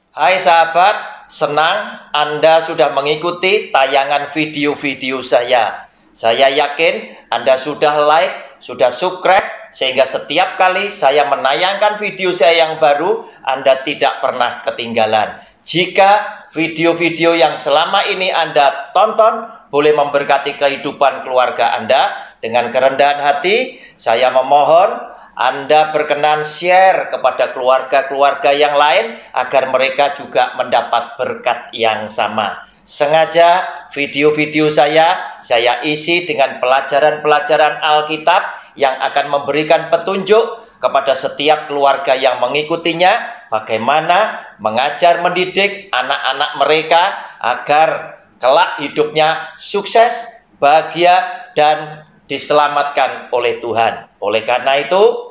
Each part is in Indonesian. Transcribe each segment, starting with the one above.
Hai sahabat, senang Anda sudah mengikuti tayangan video-video saya. Saya yakin Anda sudah like, sudah subscribe, sehingga setiap kali saya menayangkan video saya yang baru, Anda tidak pernah ketinggalan. Jika video-video yang selama ini Anda tonton boleh memberkati kehidupan keluarga Anda, dengan kerendahan hati, saya memohon Anda berkenan share kepada keluarga-keluarga yang lain agar mereka juga mendapat berkat yang sama. Sengaja video-video saya isi dengan pelajaran-pelajaran Alkitab yang akan memberikan petunjuk kepada setiap keluarga yang mengikutinya bagaimana mengajar mendidik anak-anak mereka agar kelak hidupnya sukses, bahagia, dan diselamatkan oleh Tuhan. Oleh karena itu,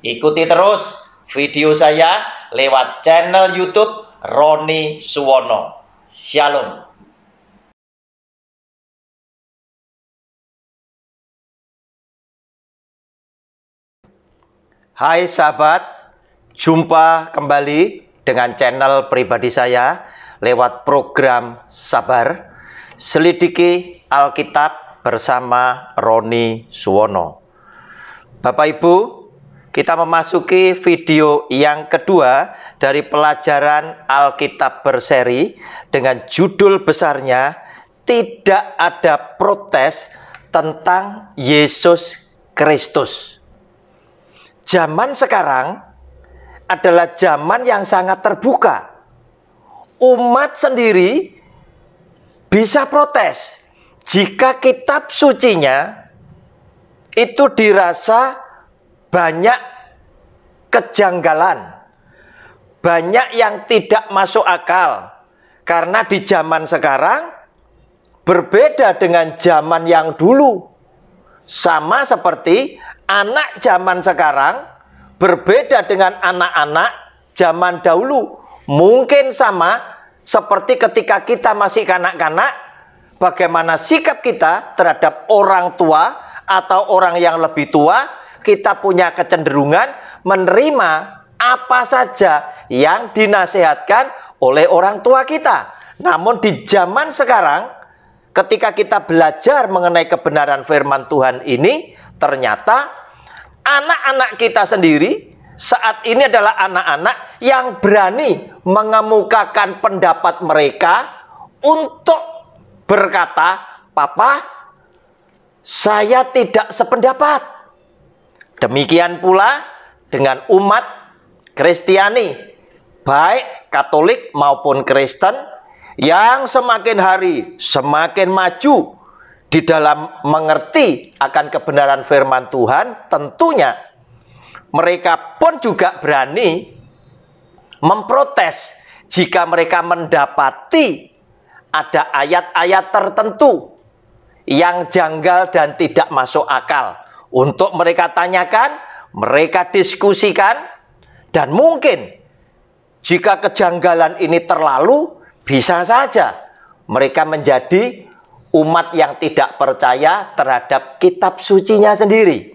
ikuti terus video saya lewat channel YouTube Roni Suwono. Shalom. Hai sahabat, jumpa kembali dengan channel pribadi saya lewat program Sabar, Selidiki Alkitab bersama Roni Suwono. Bapak Ibu, kita memasuki video yang kedua dari pelajaran Alkitab berseri dengan judul besarnya Tidak Ada Protes Tentang Yesus Kristus. Zaman sekarang adalah zaman yang sangat terbuka. Umat sendiri bisa protes jika kitab sucinya itu dirasa banyak kejanggalan, banyak yang tidak masuk akal. Karena di zaman sekarang berbeda dengan zaman yang dulu. Sama seperti anak zaman sekarang berbeda dengan anak-anak zaman dahulu. Mungkin sama seperti ketika kita masih kanak-kanak, bagaimana sikap kita terhadap orang tua atau orang yang lebih tua, kita punya kecenderungan menerima apa saja yang dinasihatkan oleh orang tua kita. Namun di zaman sekarang, ketika kita belajar mengenai kebenaran firman Tuhan ini, ternyata anak-anak kita sendiri saat ini adalah anak-anak yang berani mengemukakan pendapat mereka untuk berkata, "Papa, saya tidak sependapat." Demikian pula dengan umat Kristiani, baik Katolik maupun Kristen, yang semakin hari semakin maju di dalam mengerti akan kebenaran firman Tuhan. Tentunya mereka pun juga berani memprotes jika mereka mendapati ada ayat-ayat tertentu yang janggal dan tidak masuk akal. Untuk mereka tanyakan, mereka diskusikan, dan mungkin jika kejanggalan ini terlalu, bisa saja mereka menjadi umat yang tidak percaya terhadap kitab sucinya sendiri.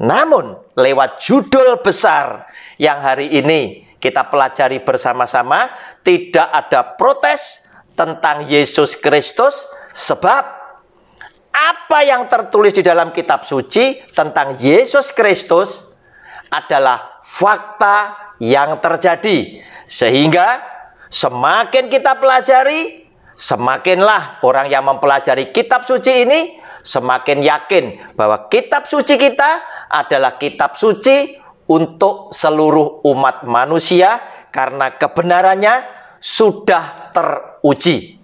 Namun, lewat judul besar yang hari ini kita pelajari bersama-sama, tidak ada protes tentang Yesus Kristus, sebab apa yang tertulis di dalam kitab suci tentang Yesus Kristus adalah fakta yang terjadi. Sehingga semakin kita pelajari, semakinlah orang yang mempelajari kitab suci ini semakin yakin bahwa kitab suci kita adalah kitab suci untuk seluruh umat manusia karena kebenarannya sudah teruji.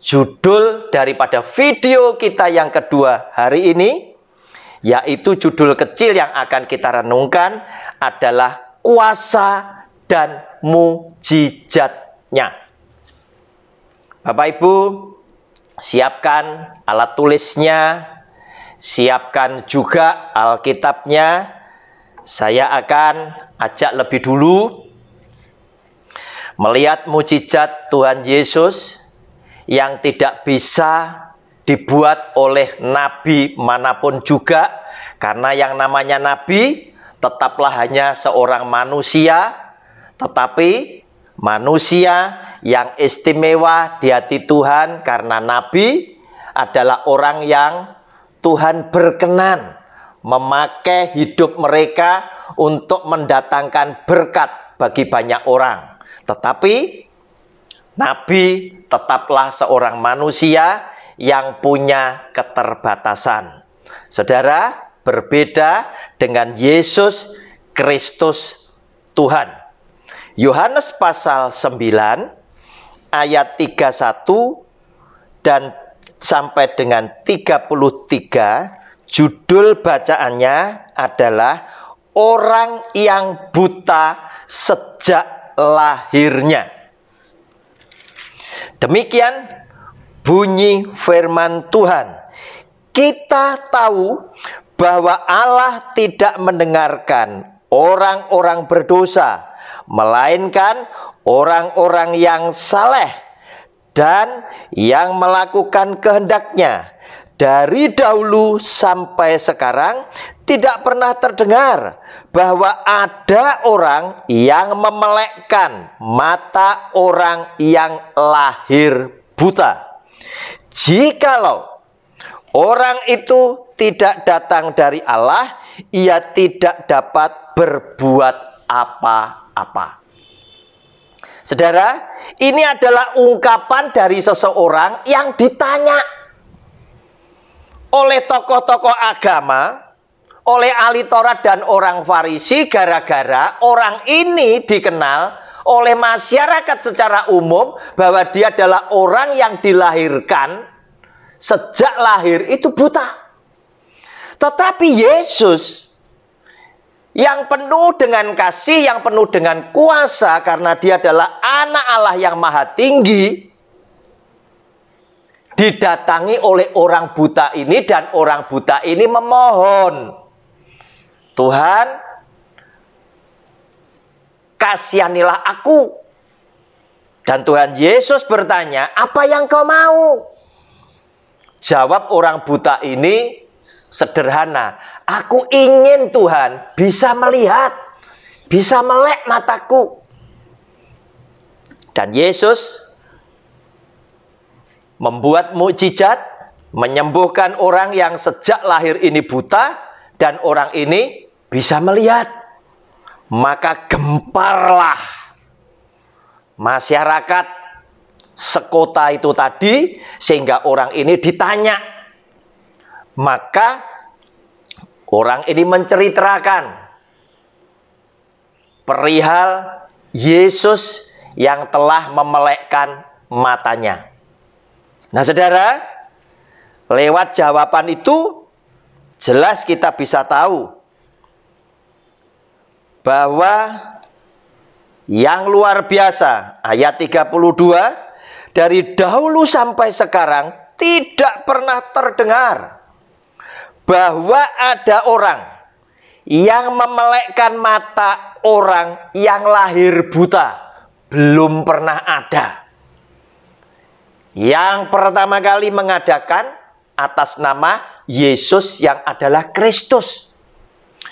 Judul daripada video kita yang kedua hari ini, yaitu judul kecil yang akan kita renungkan adalah kuasa dan mukjizatnya. Bapak Ibu, siapkan alat tulisnya, siapkan juga Alkitabnya. Saya akan ajak lebih dulu melihat mukjizat Tuhan Yesus yang tidak bisa dibuat oleh nabi manapun juga, karena yang namanya nabi tetaplah hanya seorang manusia, tetapi manusia yang istimewa di hati Tuhan, karena nabi adalah orang yang Tuhan berkenan memakai hidup mereka untuk mendatangkan berkat bagi banyak orang. Tetapi nabi tetaplah seorang manusia yang punya keterbatasan. Saudara, berbeda dengan Yesus Kristus Tuhan. Yohanes pasal 9 ayat 31 dan sampai dengan 33, judul bacaannya adalah orang yang buta sejak lahirnya. Demikian bunyi firman Tuhan. Kita tahu bahwa Allah tidak mendengarkan orang-orang berdosa, melainkan orang-orang yang saleh dan yang melakukan kehendaknya. Dari dahulu sampai sekarang tidak pernah terdengar bahwa ada orang yang memelekkan mata orang yang lahir buta. Jikalau orang itu tidak datang dari Allah, ia tidak dapat berbuat apa-apa. Saudara, ini adalah ungkapan dari seseorang yang ditanya oleh tokoh-tokoh agama, oleh ahli Taurat dan orang Farisi, gara-gara orang ini dikenal oleh masyarakat secara umum bahwa dia adalah orang yang dilahirkan sejak lahir itu buta. Tetapi Yesus yang penuh dengan kasih, yang penuh dengan kuasa, karena dia adalah anak Allah yang maha tinggi, didatangi oleh orang buta ini, dan orang buta ini memohon, Tuhan, kasihanilah aku. Dan Tuhan Yesus bertanya, apa yang kau mau? Jawab orang buta ini sederhana, aku ingin Tuhan bisa melihat, bisa melek mataku. Dan Yesus membuat mukjizat, menyembuhkan orang yang sejak lahir ini buta, dan orang ini bisa melihat. Maka gemparlah masyarakat sekota itu tadi, sehingga orang ini ditanya. Maka orang ini menceritakan perihal Yesus yang telah memelekkan matanya. Nah, saudara, lewat jawaban itu jelas kita bisa tahu bahwa yang luar biasa, ayat 32, dari dahulu sampai sekarang tidak pernah terdengar bahwa ada orang yang memelekkan mata orang yang lahir buta. Belum pernah ada. Yang pertama kali mengadakan atas nama Yesus yang adalah Kristus.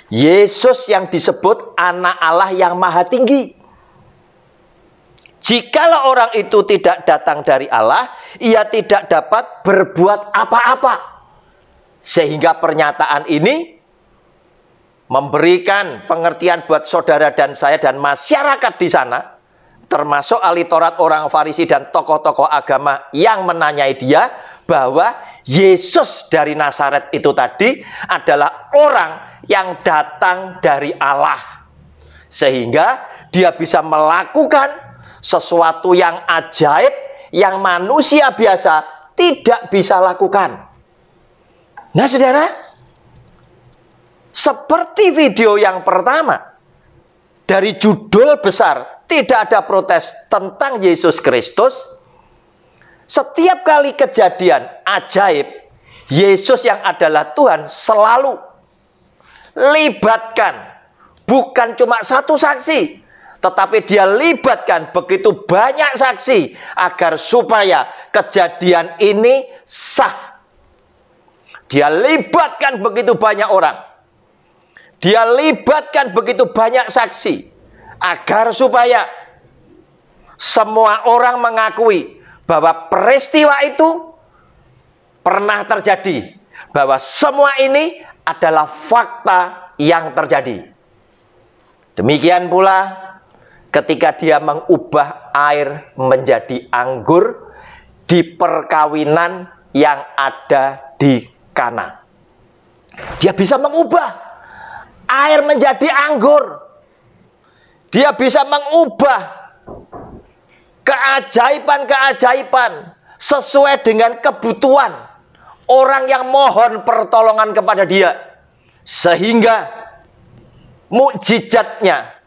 Yesus yang disebut anak Allah yang maha tinggi. Jikalau orang itu tidak datang dari Allah, ia tidak dapat berbuat apa-apa. Sehingga pernyataan ini memberikan pengertian buat saudara dan saya dan masyarakat di sana, termasuk ahli Taurat, orang Farisi, dan tokoh-tokoh agama yang menanyai dia, bahwa Yesus dari Nazaret itu tadi adalah orang yang datang dari Allah. Sehingga dia bisa melakukan sesuatu yang ajaib yang manusia biasa tidak bisa lakukan. Nah, saudara, seperti video yang pertama, dari judul besar, tidak ada protes tentang Yesus Kristus. Setiap kali kejadian ajaib, Yesus yang adalah Tuhan selalu libatkan, bukan cuma satu saksi, tetapi dia libatkan begitu banyak saksi, agar supaya kejadian ini sah. Dia libatkan begitu banyak orang, dia libatkan begitu banyak saksi, agar supaya semua orang mengakui bahwa peristiwa itu pernah terjadi, bahwa semua ini adalah fakta yang terjadi. Demikian pula ketika dia mengubah air menjadi anggur di perkawinan yang ada di Kana. Dia bisa mengubah air menjadi anggur. Dia bisa mengubah keajaiban-keajaiban sesuai dengan kebutuhan orang yang mohon pertolongan kepada dia, sehingga mukjizatnya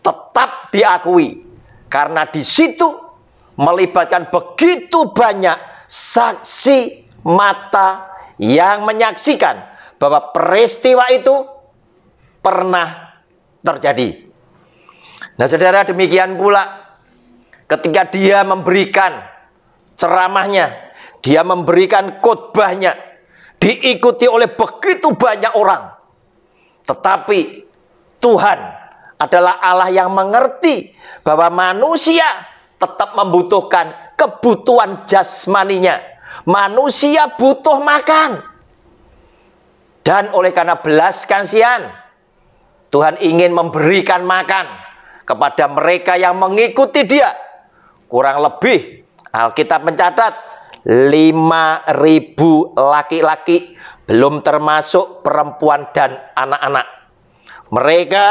tetap diakui karena di situ melibatkan begitu banyak saksi mata yang menyaksikan bahwa peristiwa itu pernah terjadi. Nah, saudara, demikian pula ketika dia memberikan ceramahnya, dia memberikan khotbahnya, diikuti oleh begitu banyak orang. Tetapi Tuhan adalah Allah yang mengerti bahwa manusia tetap membutuhkan kebutuhan jasmaninya. Manusia butuh makan. Dan oleh karena belas kasihan, Tuhan ingin memberikan makan kepada mereka yang mengikuti dia. Kurang lebih Alkitab mencatat 5.000 laki-laki, belum termasuk perempuan dan anak-anak. Mereka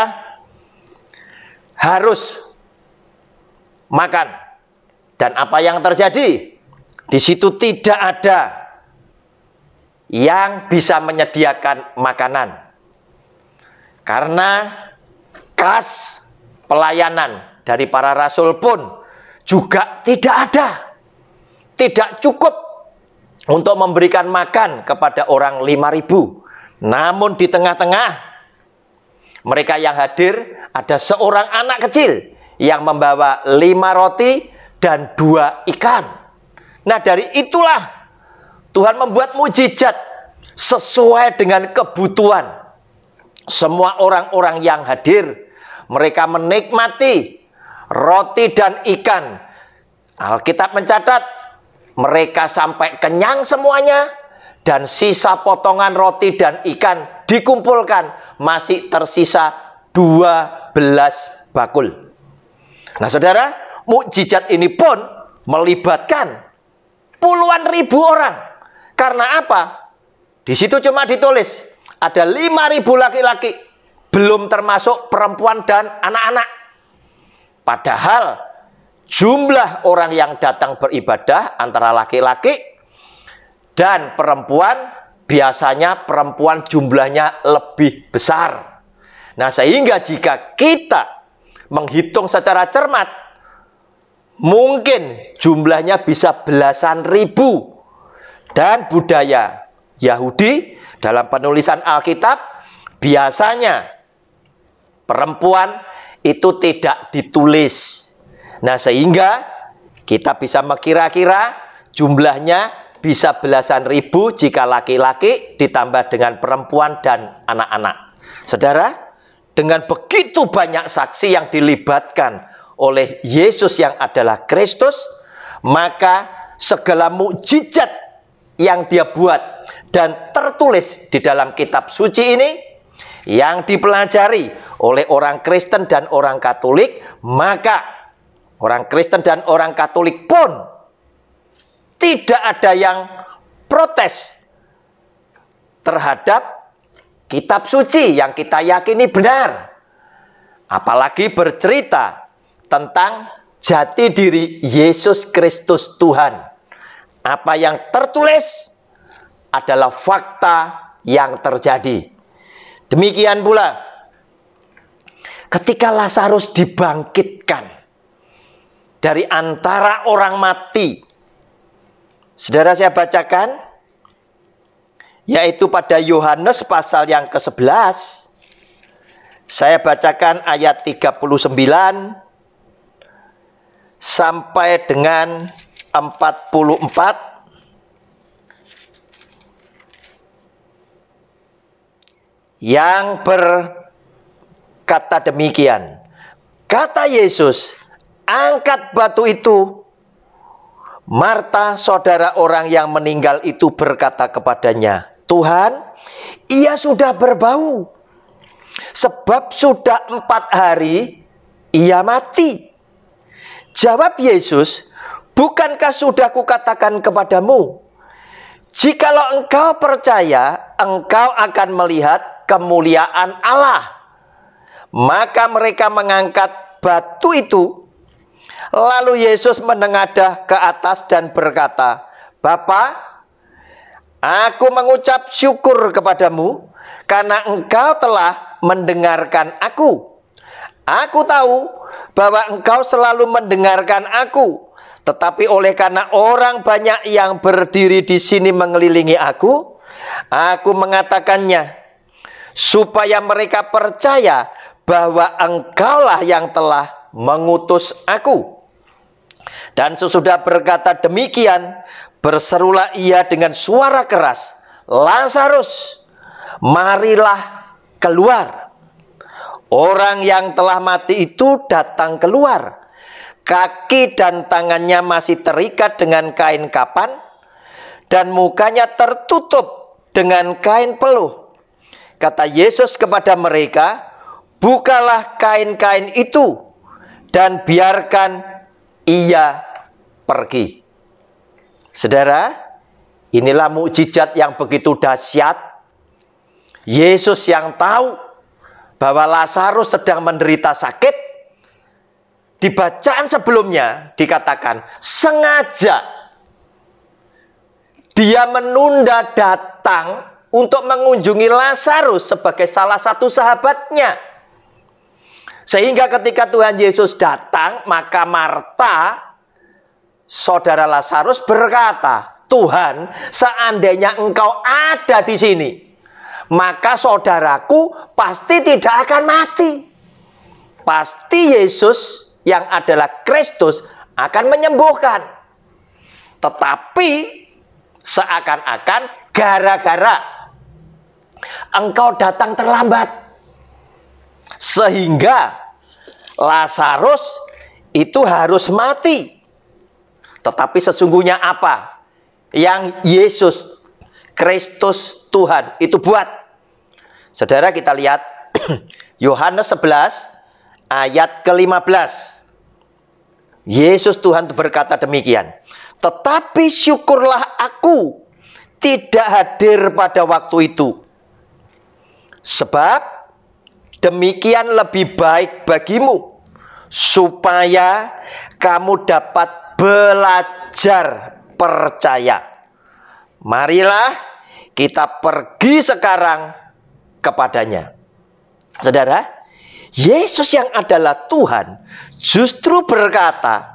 harus makan. Dan apa yang terjadi? Di situ tidak ada yang bisa menyediakan makanan. Karena kas pelayanan dari para rasul pun juga tidak ada. Tidak cukup untuk memberikan makan kepada orang 5.000. Namun di tengah-tengah mereka yang hadir ada seorang anak kecil yang membawa 5 roti dan 2 ikan. Nah, dari itulah Tuhan membuat mukjizat sesuai dengan kebutuhan semua orang-orang yang hadir. Mereka menikmati roti dan ikan. Alkitab mencatat mereka sampai kenyang semuanya, dan sisa potongan roti dan ikan dikumpulkan, masih tersisa 12 bakul. Nah, saudara, mukjizat ini pun melibatkan puluhan ribu orang. Karena apa? Di situ cuma ditulis ada 5.000 laki-laki, belum termasuk perempuan dan anak-anak. Padahal jumlah orang yang datang beribadah antara laki-laki dan perempuan, biasanya perempuan jumlahnya lebih besar. Nah, sehingga jika kita menghitung secara cermat, mungkin jumlahnya bisa belasan ribu. Dan budaya Yahudi dalam penulisan Alkitab, biasanya perempuan itu tidak ditulis. Nah, sehingga kita bisa kira-kira jumlahnya bisa belasan ribu jika laki-laki ditambah dengan perempuan dan anak-anak. Saudara, dengan begitu banyak saksi yang dilibatkan oleh Yesus yang adalah Kristus, maka segala mukjizat yang dia buat dan tertulis di dalam kitab suci ini yang dipelajari oleh orang Kristen dan orang Katolik, maka orang Kristen dan orang Katolik pun tidak ada yang protes terhadap kitab suci yang kita yakini benar. Apalagi bercerita tentang jati diri Yesus Kristus Tuhan. Apa yang tertulis adalah fakta yang terjadi. Demikian pula ketika Lazarus dibangkitkan dari antara orang mati. Saudara, saya bacakan, yaitu pada Yohanes pasal yang ke-11. Saya bacakan ayat 39 sampai dengan 44. Yang berkata demikian, kata Yesus, angkat batu itu, Marta, saudara orang yang meninggal itu, berkata kepadanya, Tuhan, ia sudah berbau, sebab sudah 4 hari ia mati. Jawab Yesus, bukankah sudah kukatakan kepadamu, jikalau engkau percaya, engkau akan melihat kemuliaan Allah. Maka mereka mengangkat batu itu. Lalu Yesus menengadah ke atas dan berkata, Bapa, aku mengucap syukur kepadamu karena engkau telah mendengarkan aku. Aku tahu bahwa engkau selalu mendengarkan aku. Tetapi oleh karena orang banyak yang berdiri di sini mengelilingi aku mengatakannya, supaya mereka percaya bahwa engkaulah yang telah mengutus aku. Dan sesudah berkata demikian, berserulah ia dengan suara keras, Lazarus, marilah keluar. Orang yang telah mati itu datang keluar. Kaki dan tangannya masih terikat dengan kain kapan, dan mukanya tertutup dengan kain peluh. Kata Yesus kepada mereka, bukalah kain-kain itu, dan biarkan ia pergi. Saudara, inilah mukjizat yang begitu dahsyat. Yesus yang tahu bahwa Lazarus sedang menderita sakit. Di bacaan sebelumnya dikatakan sengaja dia menunda datang untuk mengunjungi Lazarus sebagai salah satu sahabatnya. Sehingga ketika Tuhan Yesus datang, maka Marta, saudara Lazarus, berkata, Tuhan, seandainya engkau ada di sini, maka saudaraku pasti tidak akan mati. Pasti Yesus yang adalah Kristus akan menyembuhkan. Tetapi seakan-akan gara-gara engkau datang terlambat, sehingga Lazarus itu harus mati. Tetapi sesungguhnya apa yang Yesus Kristus Tuhan itu buat? Saudara, kita lihat Yohanes 11 ayat ke-15. Yesus Tuhan berkata demikian, tetapi syukurlah aku tidak hadir pada waktu itu, sebab demikian lebih baik bagimu, supaya kamu dapat belajar percaya. Marilah kita pergi sekarang kepadanya. Saudara, Yesus yang adalah Tuhan justru berkata,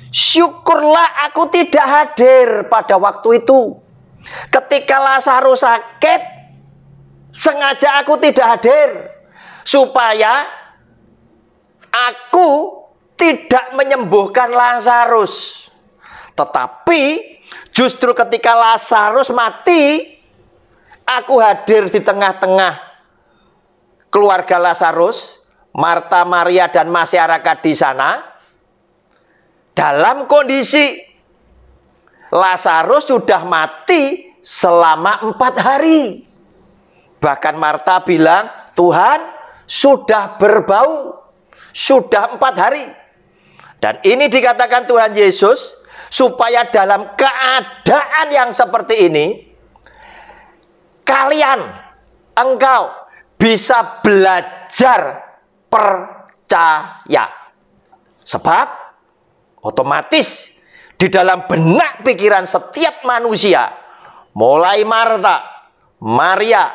syukurlah aku tidak hadir pada waktu itu. Ketika Lazarus sakit, sengaja aku tidak hadir, supaya aku tidak menyembuhkan Lazarus. Tetapi justru ketika Lazarus mati, aku hadir di tengah-tengah keluarga Lazarus, Marta, Maria, dan masyarakat di sana, dalam kondisi Lazarus sudah mati selama 4 hari. Bahkan Marta bilang, Tuhan, sudah berbau, sudah 4 hari. Dan ini dikatakan Tuhan Yesus, supaya dalam keadaan yang seperti ini, kalian, engkau, bisa belajar percaya. Sebab otomatis di dalam benak pikiran setiap manusia, mulai Marta, Maria,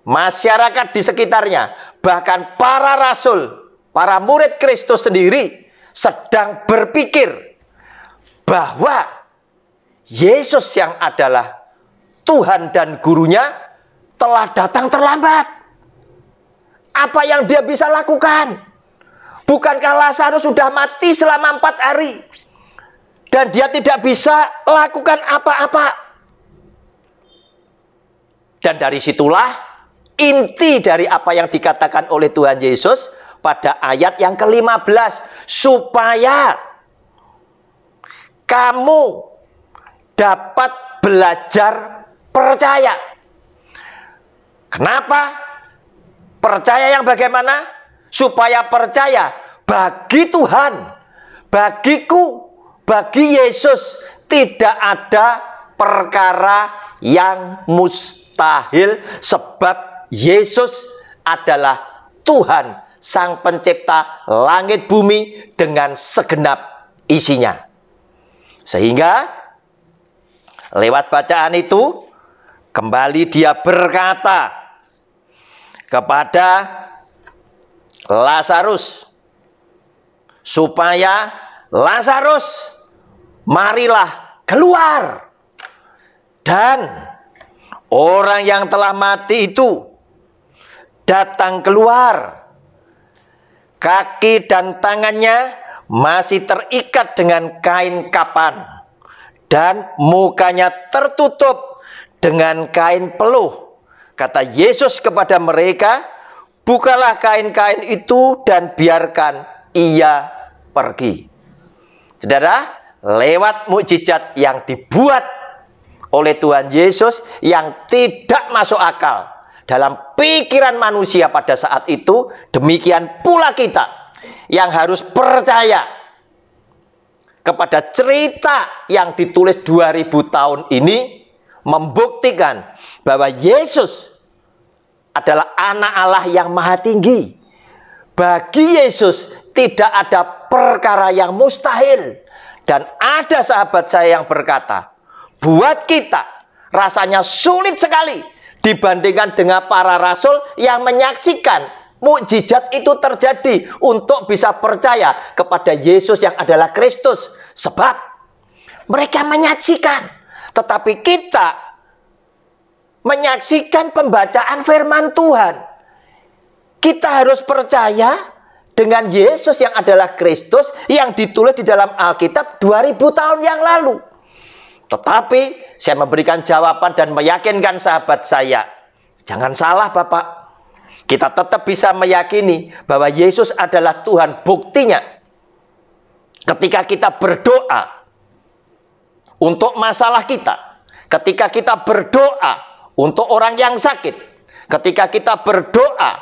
masyarakat di sekitarnya, bahkan para rasul, para murid Kristus sendiri sedang berpikir bahwa Yesus yang adalah Tuhan dan gurunya telah datang terlambat. Apa yang dia bisa lakukan? Bukankah Lazarus sudah mati selama 4 hari? Dan dia tidak bisa lakukan apa-apa. Dan dari situlah inti dari apa yang dikatakan oleh Tuhan Yesus, pada ayat yang ke-15, supaya kamu dapat belajar percaya. Kenapa? Percaya yang bagaimana? Supaya percaya bagi Tuhan, bagiku, bagi Yesus tidak ada perkara yang mustahil, sebab Yesus adalah Tuhan, Sang Pencipta langit bumi dengan segenap isinya. Sehingga lewat bacaan itu kembali dia berkata kepada Lazarus, supaya Lazarus marilah keluar. Dan orang yang telah mati itu datang keluar. Kaki dan tangannya masih terikat dengan kain kapan, dan mukanya tertutup dengan kain peluh. Kata Yesus kepada mereka, bukalah kain-kain itu dan biarkan ia pergi. Saudara, lewat mukjizat yang dibuat oleh Tuhan Yesus yang tidak masuk akal dalam pikiran manusia pada saat itu, demikian pula kita yang harus percaya kepada cerita yang ditulis 2000 tahun ini, membuktikan bahwa Yesus adalah anak Allah yang maha tinggi. Bagi Yesus tidak ada perkara yang mustahil. Dan ada sahabat saya yang berkata, buat kita rasanya sulit sekali dibandingkan dengan para rasul yang menyaksikan mukjizat itu terjadi untuk bisa percaya kepada Yesus yang adalah Kristus. Sebab mereka menyaksikan, tetapi kita menyaksikan pembacaan firman Tuhan. Kita harus percaya dengan Yesus yang adalah Kristus yang ditulis di dalam Alkitab 2000 tahun yang lalu. Tetapi saya memberikan jawaban dan meyakinkan sahabat saya, jangan salah Bapak, kita tetap bisa meyakini bahwa Yesus adalah Tuhan. Buktinya ketika kita berdoa untuk masalah kita, ketika kita berdoa untuk orang yang sakit, ketika kita berdoa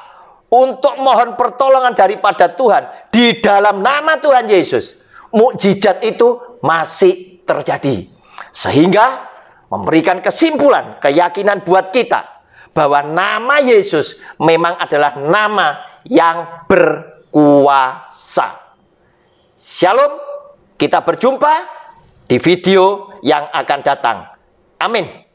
untuk mohon pertolongan daripada Tuhan di dalam nama Tuhan Yesus, mukjizat itu masih terjadi. Sehingga memberikan kesimpulan, keyakinan buat kita bahwa nama Yesus memang adalah nama yang berkuasa. Shalom, kita berjumpa di video yang akan datang. Amin.